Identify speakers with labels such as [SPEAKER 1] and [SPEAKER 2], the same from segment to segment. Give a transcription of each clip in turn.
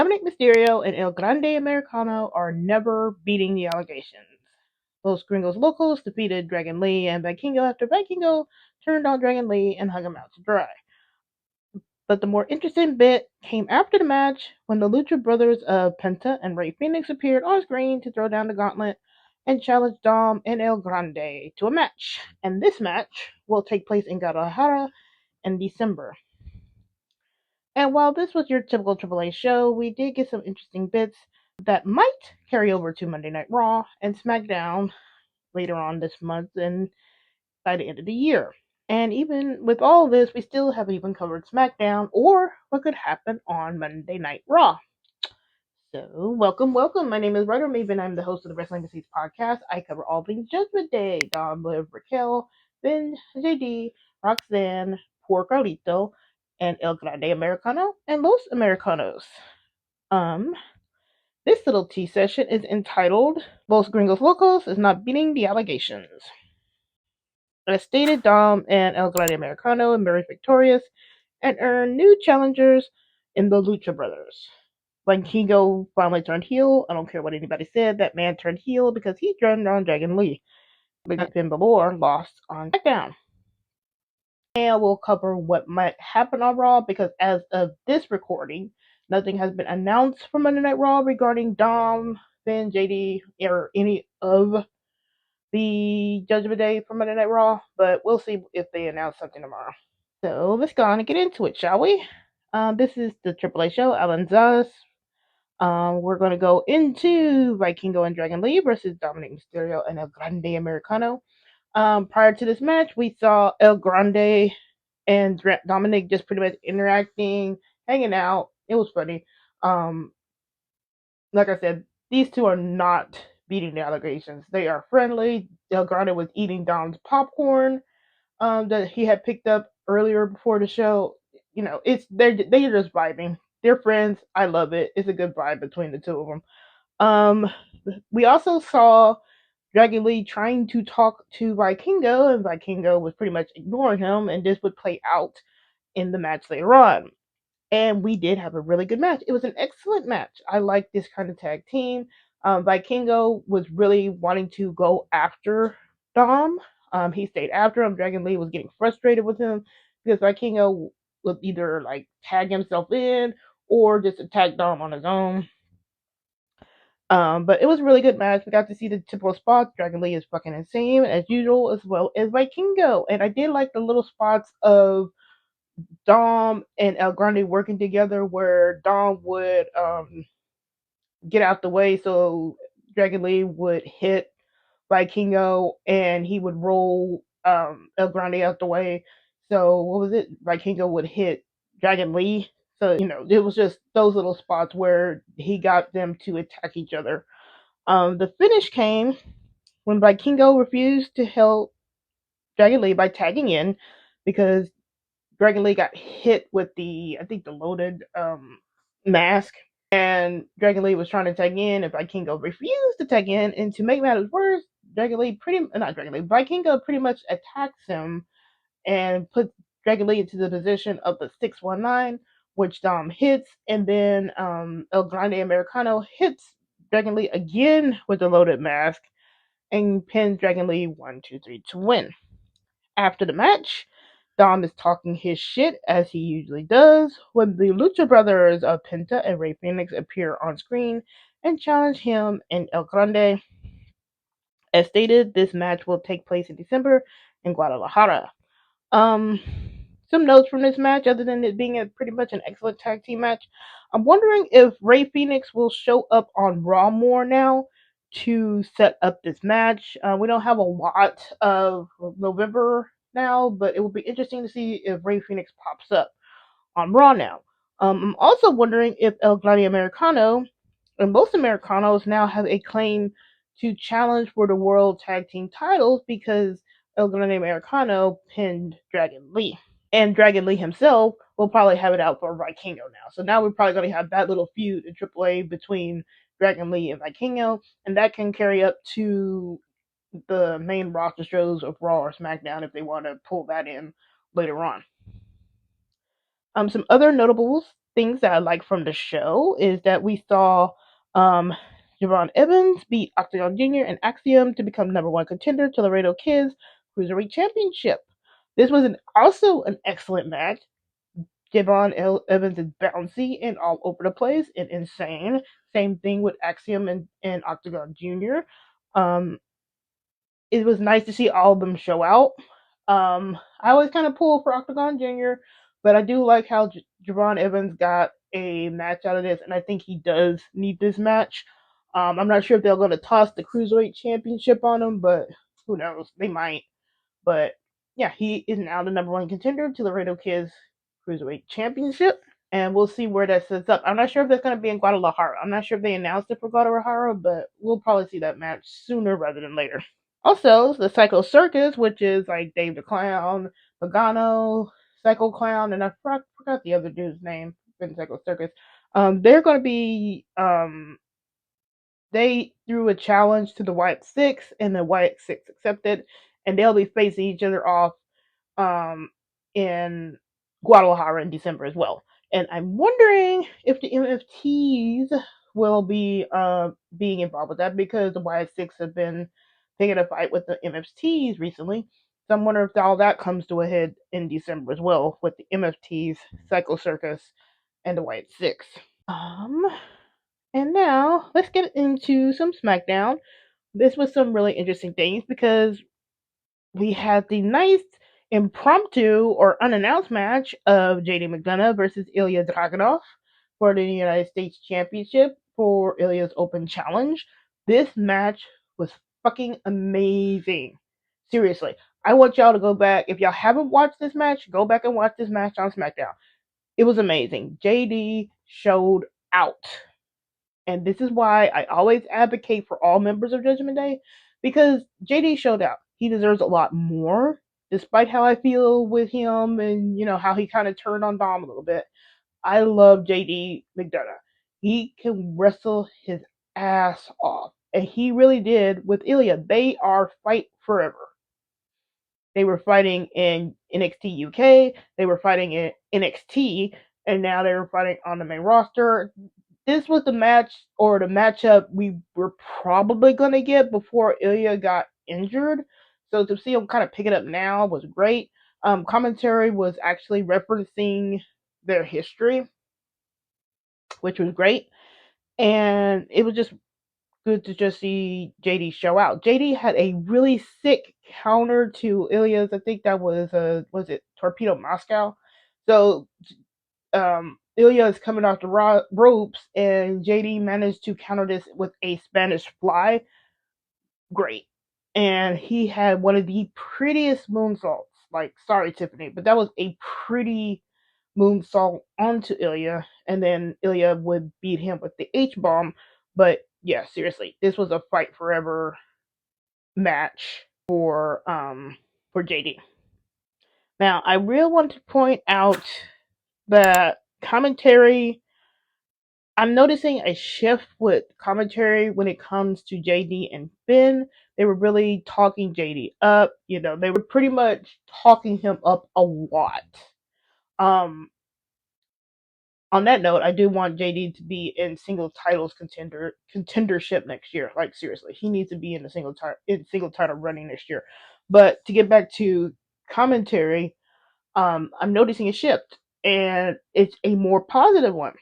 [SPEAKER 1] Dominik Mysterio and El Grande Americano are never beating the allegations. Los Gringos Locos defeated Dragon Lee and Vikingo after Vikingo turned on Dragon Lee and hung him out to dry. But the more interesting bit came after the match when the Lucha Brothers of Penta and Rey Fenix appeared on screen to throw down the gauntlet and challenge Dom and El Grande to a match. And this match will take place in Guadalajara in December. And while this was your typical AAA show, we did get some interesting bits that might carry over to Monday Night Raw and SmackDown later on this month and by the end of the year. And even with all of this, we still haven't even covered SmackDown or what could happen on Monday Night Raw. So, welcome, welcome. My name is Ryder Maven. I'm the host of the Wrestling Disease podcast. I cover all things Judgment Day. Don, Liv, Raquel, Ben, JD, Roxanne, Poor Carlito, and El Grande Americano, and Los Americanos. This little tea session is entitled Los Gringos Locos is not beating the allegations. As stated, Dom and El Grande Americano emerged victorious and earned new challengers in the Lucha Brothers. When Vikingo finally turned heel, I don't care what anybody said, that man turned heel because he turned on Dragon Lee. Because Finn Balor lost on SmackDown. And we'll cover what might happen on Raw because as of this recording, nothing has been announced for Monday Night Raw regarding Dom, Finn, JD, or any of the Judgment Day for Monday Night Raw, but we'll see if they announce something tomorrow. So let's go on and get into it, shall we? This is the AAA show, A Alianzas. We're going to go into Vikingo and Dragon Lee versus Dominik Mysterio and El Grande Americano. Prior to this match, we saw El Grande and Dominik just pretty much interacting, hanging out. It was funny. Like I said, these two are not beating the allegations. They are friendly. El Grande was eating Dom's popcorn that he had picked up earlier before the show. You know, they're just vibing. They're friends. I love it. It's a good vibe between the two of them. We also saw Dragon Lee trying to talk to Vikingo, and Vikingo was pretty much ignoring him, and this would play out in the match later on. And we did have a really good match. It was an excellent match. I like this kind of tag team. Vikingo was really wanting to go after Dom. He stayed after him. Dragon Lee was getting frustrated with him because Vikingo would either like tag himself in or just attack Dom on his own. But it was a really good match. We got to see the typical spots. Dragon Lee is fucking insane as usual, as well as Vikingo. And I did like the little spots of Dom and El Grande working together where Dom would get out the way so Dragon Lee would hit Vikingo and he would roll El Grande out the way. So what was it? Vikingo would hit Dragon Lee. So, you know, it was just those little spots where he got them to attack each other. The finish came when Vikingo refused to help Dragon Lee by tagging in because Dragon Lee got hit with the loaded mask, and Dragon Lee was trying to tag in, and Vikingo refused to tag in. And to make matters worse, Vikingo pretty much attacks him and puts Dragon Lee into the position of the 619, which Dom hits, and then El Grande Americano hits Dragon Lee again with the loaded mask and pins Dragon Lee 1, 2, 3 to win. After the match, Dom is talking his shit as he usually does when the Lucha Brothers of Penta and Rey Fenix appear on screen and challenge him and El Grande. As stated, this match will take place in December in Guadalajara. Some notes from this match, other than it being pretty much an excellent tag team match. I'm wondering if Rey Fenix will show up on Raw more now to set up this match. We don't have a lot of November now, but it will be interesting to see if Rey Fenix pops up on Raw now. I'm also wondering if El Grande Americano and most Americanos now have a claim to challenge for the World Tag Team titles because El Grande Americano pinned Dragon Lee. And Dragon Lee himself will probably have it out for Vikingo now. So now we're probably going to have that little feud in AAA between Dragon Lee and Vikingo, and that can carry up to the main roster shows of Raw or SmackDown if they want to pull that in later on. Some other notable things that I like from the show is that we saw um, Javon Evans beat Octagon Jr. and Axiom to become number one contender to Laredo Kids Cruiserweight Championship. This was also an excellent match. Evans is bouncy and all over the place and insane. Same thing with Axiom and Octagon Jr. Um, it was nice to see all of them show out. I always kind of pull for Octagon Jr., but I do like how Javon Evans got a match out of this, and I think he does need this match. I'm not sure if they're going to toss the Cruiserweight Championship on him, but who knows? They might. But yeah, he is now the number one contender to the Laredo Kids Cruiserweight Championship, and we'll see where that sets up. I'm not sure if that's going to be in Guadalajara. I'm not sure if they announced it for Guadalajara, but we'll probably see that match sooner rather than later. Also, the Psycho Circus, which is like Dave the Clown, Pagano, Psycho Clown, and I forgot the other dude's name in Psycho Circus. They're going to be they threw a challenge to the Wyatt Six, and the Wyatt Six accepted, and they'll be facing each other off in Guadalajara in December as well. And I'm wondering if the MFTs will be being involved with that because the Wyatt Six have been taking a fight with the MFTs recently. So I'm wondering if all that comes to a head in December as well with the MFTs, Psycho Circus, and the Wyatt Six. And now let's get into some SmackDown. This was some really interesting things because we had the nice impromptu or unannounced match of JD McDonough versus Ilja Dragunov for the United States Championship for Ilja's Open Challenge. This match was fucking amazing. Seriously, I want y'all to go back. If y'all haven't watched this match, go back and watch this match on SmackDown. It was amazing. JD showed out. And this is why I always advocate for all members of Judgment Day because JD showed out. He deserves a lot more, despite how I feel with him and, how he kind of turned on Dom a little bit. I love JD McDonough. He can wrestle his ass off. And he really did with Ilja. They are fight forever. They were fighting in NXT UK, they were fighting in NXT, and now they were fighting on the main roster. This was the match or the matchup we were probably going to get before Ilja got injured. So to see him kind of pick it up now was great. Commentary was actually referencing their history, which was great. And it was just good to just see JD show out. JD had a really sick counter to Ilja's. I think that was it Torpedo Moscow? So Ilja is coming off the ropes, and JD managed to counter this with a Spanish fly. Great. And he had one of the prettiest moonsaults. Like, sorry, Tiffany, but that was a pretty moonsault onto Ilja, and then Ilja would beat him with the H-bomb. But yeah, seriously, this was a fight forever match for JD. Now, I really want to point out that commentary. I'm noticing a shift with commentary when it comes to JD and Finn. They were really talking JD up. They were pretty much talking him up a lot. On that note, I do want JD to be in single titles contendership next year. Like, seriously, he needs to be in the single title running next year. But to get back to commentary, I'm noticing a shift, and it's a more positive one.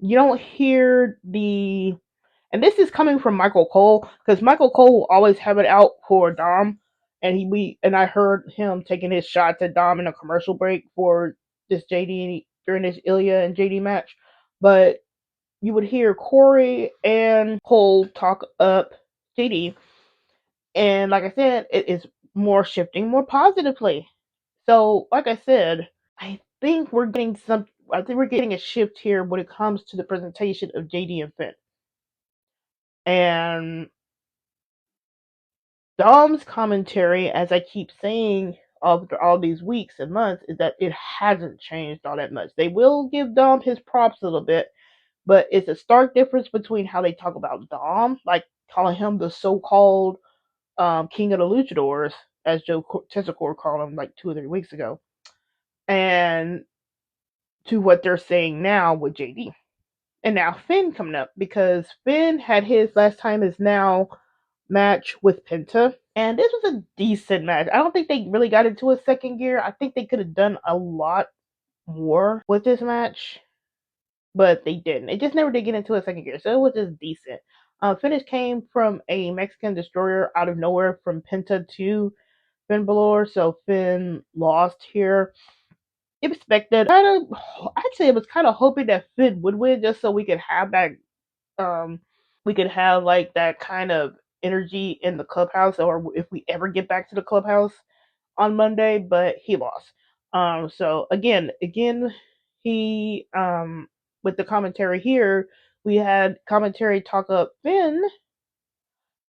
[SPEAKER 1] You don't hear and this is coming from Michael Cole, because Michael Cole will always have it out for Dom, and I heard him taking his shots at Dom in a commercial break for this JD during this Ilja and JD match, but you would hear Corey and Cole talk up JD, and like I said, it is more shifting more positively. So, like I said, I think we're getting a shift here when it comes to the presentation of JD and Finn. And Dom's commentary, as I keep saying after all these weeks and months, is that it hasn't changed all that much. They will give Dom his props a little bit, but it's a stark difference between how they talk about Dom, like calling him the so-called king of the luchadors, as Joe Tessacor called him like 2 or 3 weeks ago, and to what they're saying now with JD. And now Finn coming up, because Finn had his last time is now match with Penta. And this was a decent match. I don't think they really got into a second gear. I think they could have done a lot more with this match, but they didn't. It just never did get into a second gear, so it was just decent. Finish came from a Mexican destroyer out of nowhere from Penta to Finn Balor, so Finn lost here. Expected. Actually, I was kind of hoping that Finn would win, just so we could have that. We could have like that kind of energy in the clubhouse, or if we ever get back to the clubhouse on Monday. But he lost. So again, he with the commentary here, we had commentary talk up Finn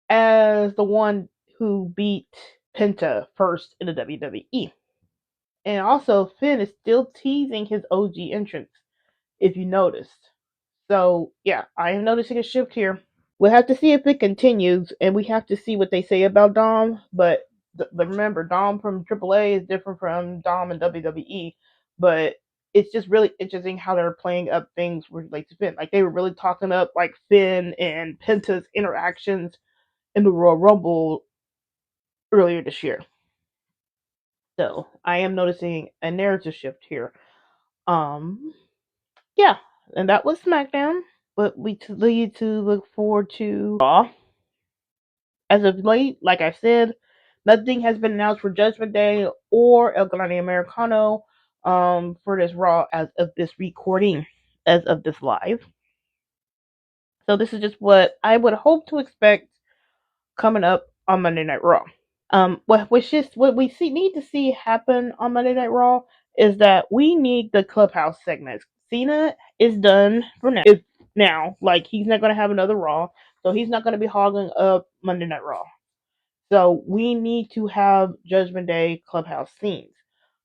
[SPEAKER 1] as the one who beat Penta first in the WWE. And also, Finn is still teasing his OG entrance, if you noticed. So, yeah, I am noticing a shift here. We'll have to see if it continues, and we have to see what they say about Dom. But remember, Dom from AAA is different from Dom in WWE. But it's just really interesting how they're playing up things related to Finn. Like, they were really talking up, like, Finn and Penta's interactions in the Royal Rumble earlier this year. So I am noticing a narrative shift here. Yeah, and that was SmackDown. But we need to look forward to Raw. As of late, like I said, nothing has been announced for Judgment Day or El Grande Americano for this Raw as of this recording, as of this live. So this is just what I would hope to expect coming up on Monday Night Raw. What we need to see happen on Monday Night Raw is that we need the clubhouse segments. Cena is done for now. Like, he's not going to have another Raw, so he's not going to be hogging up Monday Night Raw. So we need to have Judgment Day clubhouse scenes.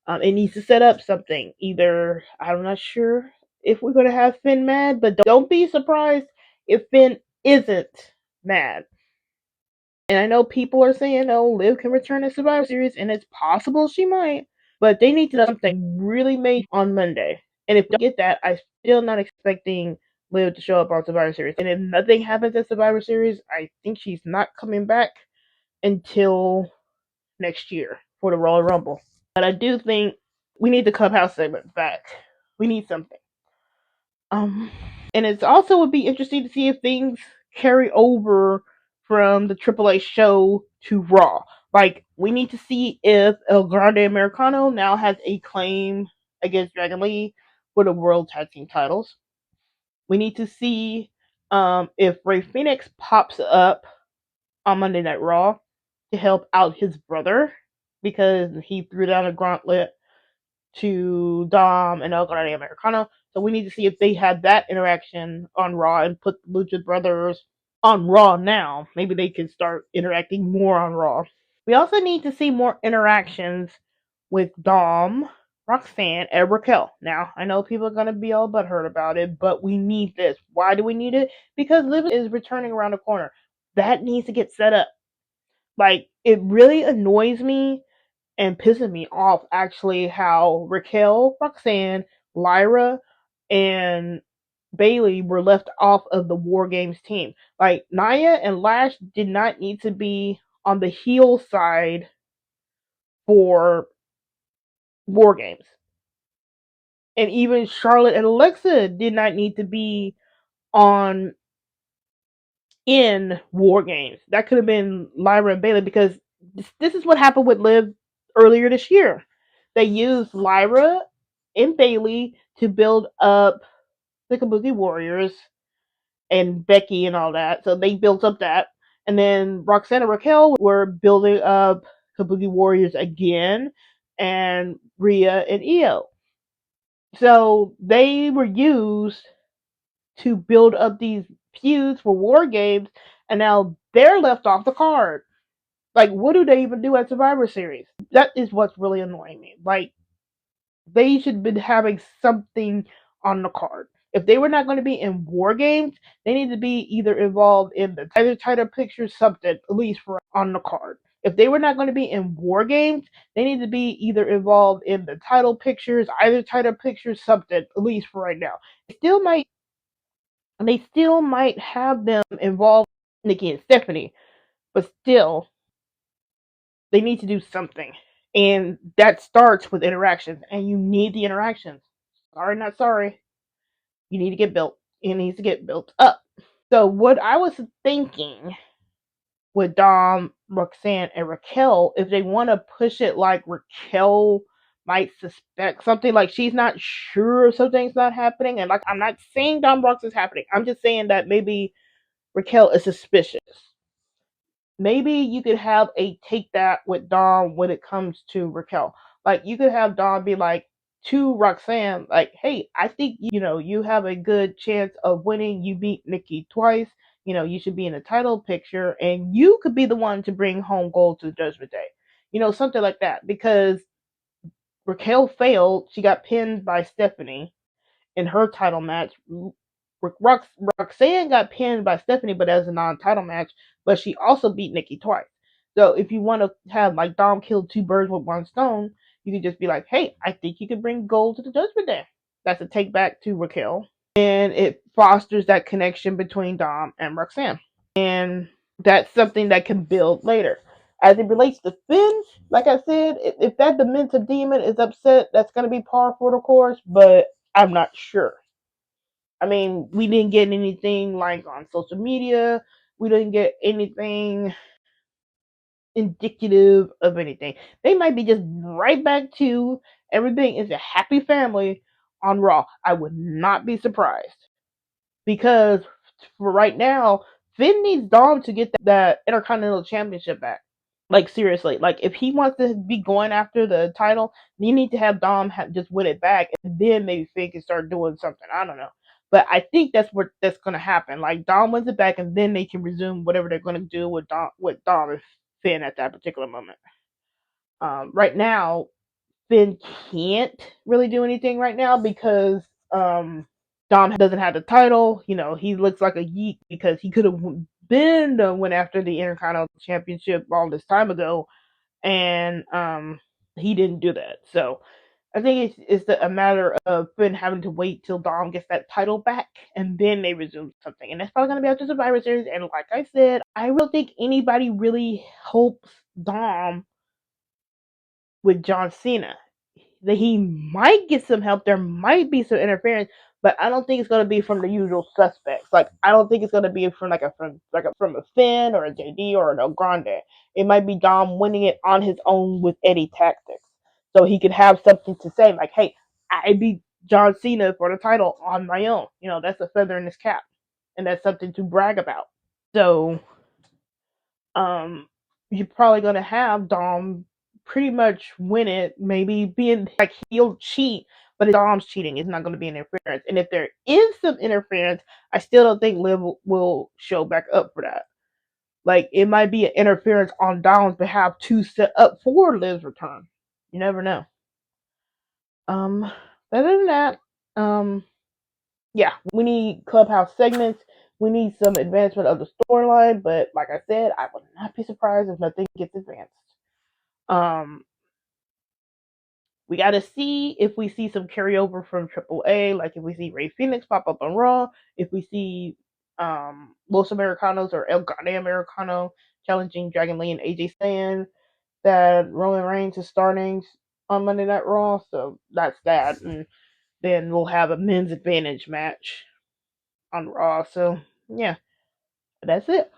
[SPEAKER 1] It needs to set up something. Either, I'm not sure if we're going to have Finn mad, but don't be surprised if Finn isn't mad. And I know people are saying, oh, Liv can return to Survivor Series, and it's possible she might, but they need to know something really made on Monday. And if they get that, I'm still not expecting Liv to show up on Survivor Series. And if nothing happens at Survivor Series, I think she's not coming back until next year for the Royal Rumble. But I do think we need the clubhouse segment back. We need something. And it also would be interesting to see if things carry over from the AAA show to Raw. Like, we need to see if El Grande Americano now has a claim against Dragon Lee for the World Tag Team titles. We need to see if Rey Fenix pops up on Monday Night Raw to help out his brother, because he threw down a gauntlet to Dom and El Grande Americano. So we need to see if they had that interaction on Raw and put the Lucha Brothers on Raw now. Maybe they can start interacting more on Raw. We also need to see more interactions with Dom, Roxanne, and Raquel. Now, I know people are going to be all butthurt about it, but we need this. Why do we need it? Because Liv is returning around the corner. That needs to get set up. Like, it really annoys me and pisses me off, actually, how Raquel, Roxanne, Lyra, and Bailey were left off of the War Games team. Like, Nia and Lash did not need to be on the heel side for War Games. And even Charlotte and Alexa did not need to be in War Games. That could have been Lyra and Bailey, because this is what happened with Liv earlier this year. They used Lyra and Bailey to build up the Kabuki Warriors and Becky and all that. So they built up that. And then Roxanne and Raquel were building up Kabuki Warriors again, and Rhea and Io. So they were used to build up these feuds for War Games, and now they're left off the card. Like, what do they even do at Survivor Series? That is what's really annoying me. Like, they should have been having something on the card. If they were not going to be in War Games, they need to be either involved in the title picture, something, at least for on the card. If they were not going to be in War Games, they need to be either involved in the title pictures, either title pictures, something, at least for right now. They still might have them involved, Nikki and Stephanie, but still, they need to do something. And that starts with interactions, and you need the interactions. Sorry, not sorry. You need to get built. It needs to get built up. So what I was thinking with Dom, Roxanne, and Raquel, if they want to push it like Raquel might suspect something, like she's not sure if something's not happening, and like I'm not saying Dom Rox is happening. I'm just saying that maybe Raquel is suspicious. Maybe you could have a take that with Dom when it comes to Raquel. Like you could have Dom be like to Roxanne, like, hey, I think you have a good chance of winning. You beat Nikki twice. You should be in the title picture, and you could be the one to bring home gold to the Judgment Day. Something like that. Because Raquel failed. She got pinned by Stephanie in her title match. Roxanne got pinned by Stephanie, but as a non-title match. But she also beat Nikki twice. So if you want to have like Dom kill two birds with one stone, you could just be like, hey, I think you could bring gold to the Judgment Day. That's a take back to Raquel. And it fosters that connection between Dom and Roxanne. And that's something that can build later. As it relates to Finn, like I said, if that Dementor demon is upset, that's going to be par for the course, but I'm not sure. I mean, we didn't get anything like on social media. We didn't get anything indicative of anything. They might be just right back to everything is a happy family on Raw. I would not be surprised. Because for right now, Finn needs Dom to get that Intercontinental Championship back. Like, seriously. Like, if he wants to be going after the title, you need to have Dom just win it back, and then maybe Finn can start doing something. I don't know. But I think that's going to happen. Like, Dom wins it back, and then they can resume whatever they're going to do with Dom and Finn at that particular moment. Right now, Finn can't really do anything right now because Dom doesn't have the title. He looks like a yeet because he could have been went after the Intercontinental Championship all this time ago, and he didn't do that. So I think it's a matter of Finn having to wait till Dom gets that title back, and then they resume something. And that's probably going to be after Survivor Series. And like I said, I don't think anybody really hopes Dom with John Cena. That he might get some help. There might be some interference, but I don't think it's going to be from the usual suspects. Like, I don't think it's going to be from from a Finn or a JD or an El Grande. It might be Dom winning it on his own with Eddie tactics, so he could have something to say, like, "Hey, I beat John Cena for the title on my own." That's a feather in his cap, and that's something to brag about. So, you're probably going to have Dom pretty much win it, maybe being like he'll cheat, but if Dom's cheating, it's not going to be an interference. And if there is some interference, I still don't think Liv will show back up for that. Like, it might be an interference on Dom's behalf to set up for Liv's return. You never know. Other than that, yeah, we need clubhouse segments. We need some advancement of the storyline, but like I said, I would not be surprised if nothing gets advanced. We got to see if we see some carryover from AAA, like if we see Rey Fenix pop up on Raw, if we see Los Americanos or El Grande Americano challenging Dragon Lee and AJ Styles, that Roman Reigns is starting on Monday Night Raw, so that's that. And then we'll have a men's advantage match on Raw, so yeah, that's it.